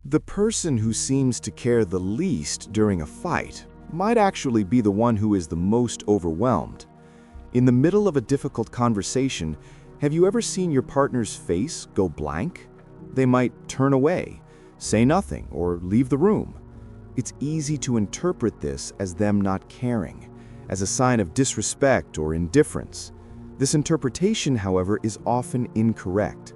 The person who seems to care the least during a fight might actually be the one who is the most overwhelmed. In the middle of a difficult conversation, have you ever seen your partner's face go blank? They might turn away, say nothing, or leave the room. It's easy to interpret this as them not caring, as a sign of disrespect or indifference. This interpretation, however, is often incorrect.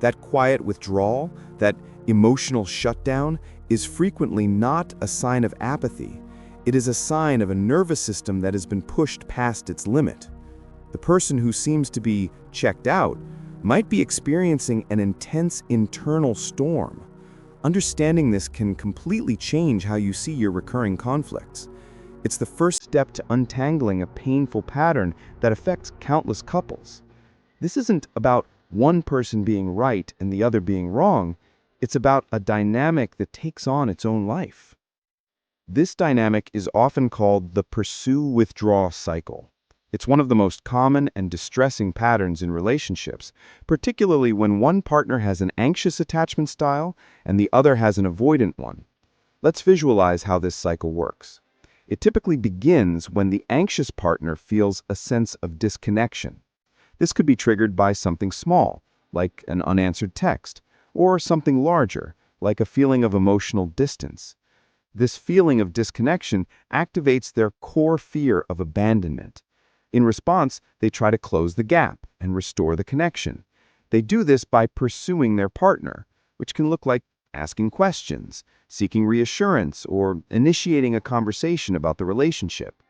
That quiet withdrawal, that emotional shutdown, is frequently not a sign of apathy. It is a sign of a nervous system that has been pushed past its limit. The person who seems to be checked out might be experiencing an intense internal storm. Understanding this can completely change how you see your recurring conflicts. It's the first step to untangling a painful pattern that affects countless couples. This isn't about one person being right and the other being wrong. It's about a dynamic that takes on its own life. This dynamic is often called the pursue-withdraw cycle. It's one of the most common and distressing patterns in relationships, particularly when one partner has an anxious attachment style and the other has an avoidant one. Let's visualize how this cycle works. It typically begins when the anxious partner feels a sense of disconnection. This could be triggered by something small, like an unanswered text, or something larger, like a feeling of emotional distance. This feeling of disconnection activates their core fear of abandonment. In response, they try to close the gap and restore the connection. They do this by pursuing their partner, which can look like asking questions, seeking reassurance, or initiating a conversation about the relationship.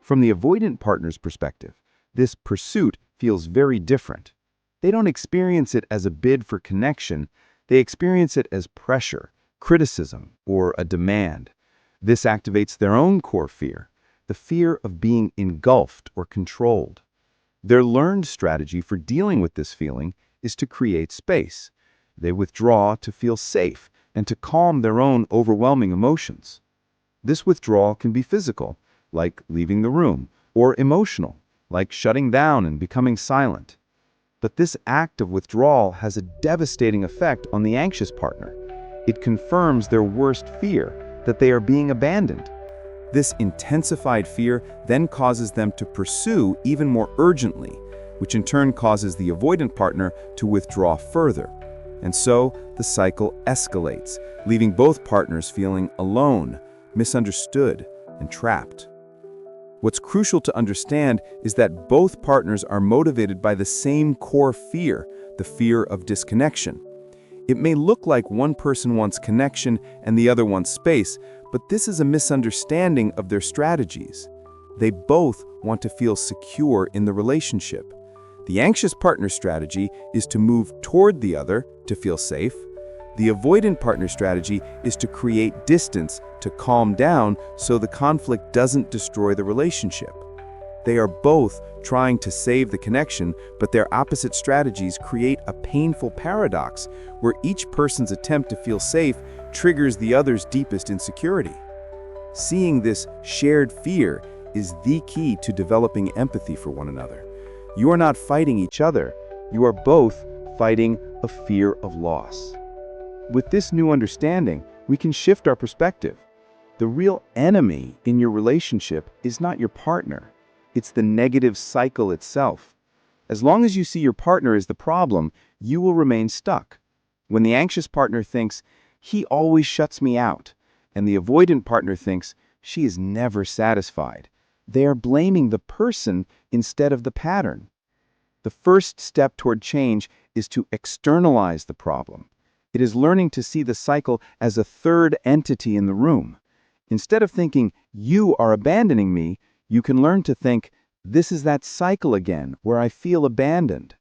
From the avoidant partner's perspective, this pursuit feels very different. They don't experience it as a bid for connection. They experience it as pressure, criticism, or a demand. This activates their own core fear, the fear of being engulfed or controlled. Their learned strategy for dealing with this feeling is to create space. They withdraw to feel safe and to calm their own overwhelming emotions. This withdrawal can be physical, like leaving the room, or emotional, like shutting down and becoming silent. But this act of withdrawal has a devastating effect on the anxious partner. It confirms their worst fear, that they are being abandoned. This intensified fear then causes them to pursue even more urgently, which in turn causes the avoidant partner to withdraw further. And so the cycle escalates, leaving both partners feeling alone, misunderstood, and trapped. What's crucial to understand is that both partners are motivated by the same core fear, the fear of disconnection. It may look like one person wants connection and the other wants space, but this is a misunderstanding of their strategies. They both want to feel secure in the relationship. The anxious partner strategy is to move toward the other to feel safe. The avoidant partner strategy is to create distance, to calm down so the conflict doesn't destroy the relationship. They are both trying to save the connection, but their opposite strategies create a painful paradox where each person's attempt to feel safe triggers the other's deepest insecurity. Seeing this shared fear is the key to developing empathy for one another. You are not fighting each other, you are both fighting a fear of loss. With this new understanding, we can shift our perspective. The real enemy in your relationship is not your partner. It's the negative cycle itself. As long as you see your partner as the problem, you will remain stuck. When the anxious partner thinks, "He always shuts me out," and the avoidant partner thinks, "She is never satisfied," they are blaming the person instead of the pattern. The first step toward change is to externalize the problem. It is learning to see the cycle as a third entity in the room. Instead of thinking, "You are abandoning me," you can learn to think, "This is that cycle again where I feel abandoned."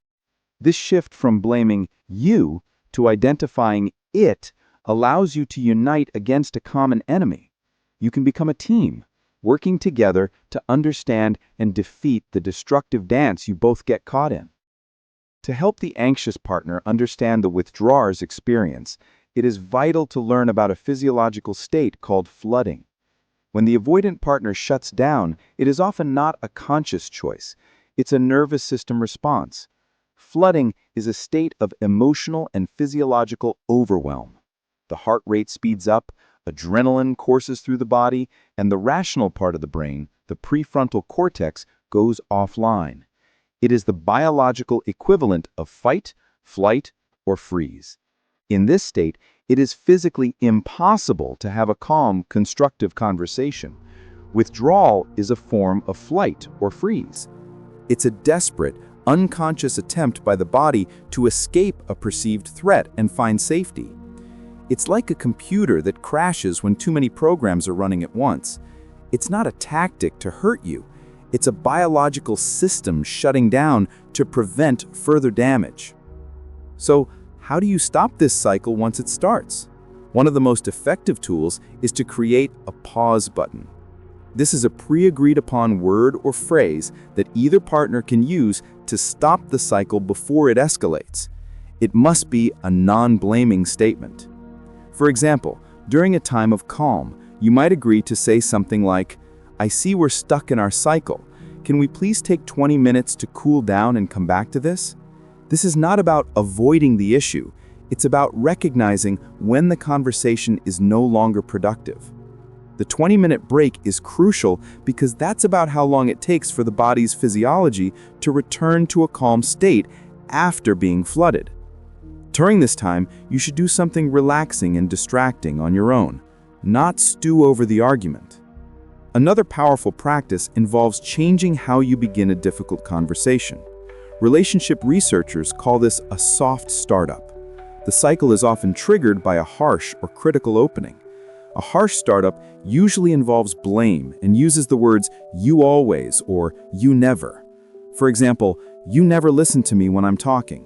This shift from blaming you to identifying it allows you to unite against a common enemy. You can become a team, working together to understand and defeat the destructive dance you both get caught in. To help the anxious partner understand the withdrawer's experience, it is vital to learn about a physiological state called flooding. When the avoidant partner shuts down, it is often not a conscious choice. It's a nervous system response. Flooding is a state of emotional and physiological overwhelm. The heart rate speeds up, adrenaline courses through the body, and the rational part of the brain, the prefrontal cortex, goes offline. It is the biological equivalent of fight, flight, or freeze. In this state, it is physically impossible to have a calm, constructive conversation. Withdrawal is a form of flight or freeze. It's a desperate, unconscious attempt by the body to escape a perceived threat and find safety. It's like a computer that crashes when too many programs are running at once. It's not a tactic to hurt you. It's a biological system shutting down to prevent further damage. So, how do you stop this cycle once it starts? One of the most effective tools is to create a pause button. This is a pre-agreed upon word or phrase that either partner can use to stop the cycle before it escalates. It must be a non-blaming statement. For example, during a time of calm, you might agree to say something like, "I see we're stuck in our cycle. Can we please take 20 minutes to cool down and come back to this?" This is not about avoiding the issue. It's about recognizing when the conversation is no longer productive. The 20-minute break is crucial because that's about how long it takes for the body's physiology to return to a calm state after being flooded. During this time, you should do something relaxing and distracting on your own, not stew over the argument. Another powerful practice involves changing how you begin a difficult conversation. Relationship researchers call this a soft startup. The cycle is often triggered by a harsh or critical opening. A harsh startup usually involves blame and uses the words "you always" or "you never." For example, "You never listen to me when I'm talking."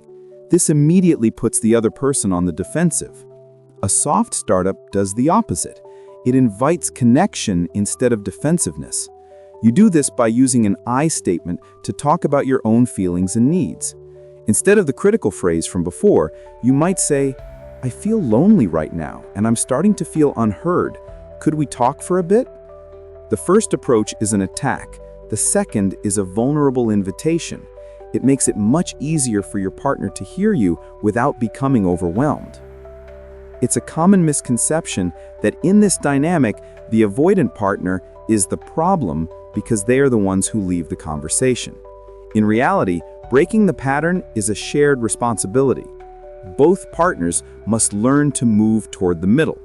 This immediately puts the other person on the defensive. A soft startup does the opposite. It invites connection instead of defensiveness. You do this by using an I statement to talk about your own feelings and needs. Instead of the critical phrase from before, you might say, "I feel lonely right now, and I'm starting to feel unheard. Could we talk for a bit?" The first approach is an attack. The second is a vulnerable invitation. It makes it much easier for your partner to hear you without becoming overwhelmed. It's a common misconception that in this dynamic, the avoidant partner is the problem because they are the ones who leave the conversation. In reality, breaking the pattern is a shared responsibility. Both partners must learn to move toward the middle.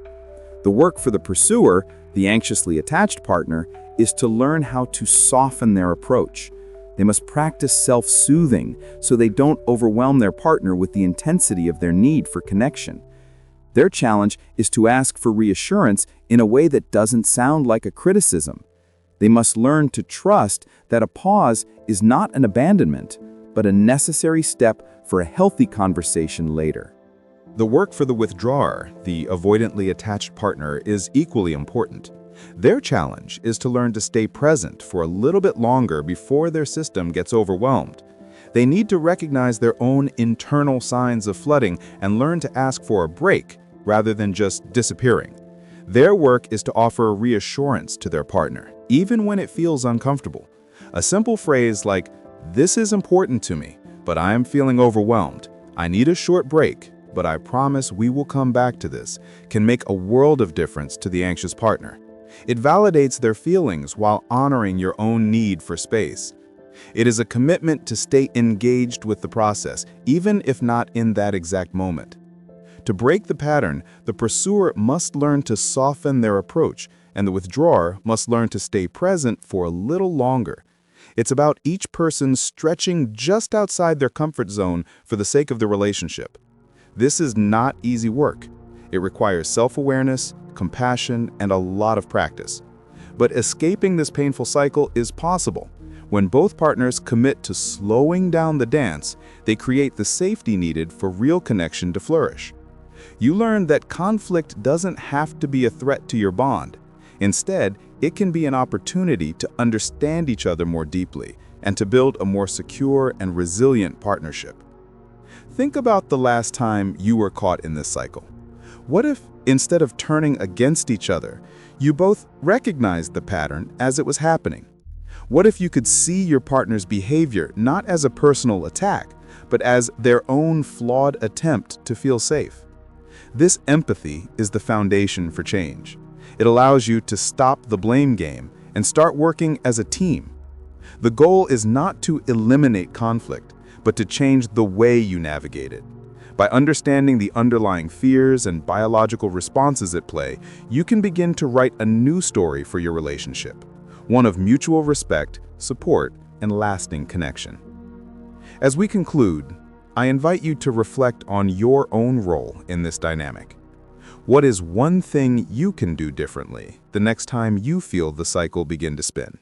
The work for the pursuer, the anxiously attached partner, is to learn how to soften their approach. They must practice self-soothing so they don't overwhelm their partner with the intensity of their need for connection. Their challenge is to ask for reassurance in a way that doesn't sound like a criticism. They must learn to trust that a pause is not an abandonment, but a necessary step for a healthy conversation later. The work for the withdrawer, the avoidantly attached partner, is equally important. Their challenge is to learn to stay present for a little bit longer before their system gets overwhelmed. They need to recognize their own internal signs of flooding and learn to ask for a break rather than just disappearing. Their work is to offer reassurance to their partner, even when it feels uncomfortable. A simple phrase like, "This is important to me, but I am feeling overwhelmed. I need a short break, but I promise we will come back to this," can make a world of difference to the anxious partner. It validates their feelings while honoring your own need for space. It is a commitment to stay engaged with the process, even if not in that exact moment. To break the pattern, the pursuer must learn to soften their approach, and the withdrawer must learn to stay present for a little longer. It's about each person stretching just outside their comfort zone for the sake of the relationship. This is not easy work. It requires self-awareness, compassion, and a lot of practice. But escaping this painful cycle is possible. When both partners commit to slowing down the dance, they create the safety needed for real connection to flourish. You learn that conflict doesn't have to be a threat to your bond. Instead, it can be an opportunity to understand each other more deeply and to build a more secure and resilient partnership. Think about the last time you were caught in this cycle. What if, instead of turning against each other, you both recognized the pattern as it was happening? What if you could see your partner's behavior not as a personal attack, but as their own flawed attempt to feel safe? This empathy is the foundation for change. It allows you to stop the blame game and start working as a team. The goal is not to eliminate conflict, but to change the way you navigate it. By understanding the underlying fears and biological responses at play, you can begin to write a new story for your relationship, one of mutual respect, support, and lasting connection. As we conclude, I invite you to reflect on your own role in this dynamic. What is one thing you can do differently the next time you feel the cycle begin to spin?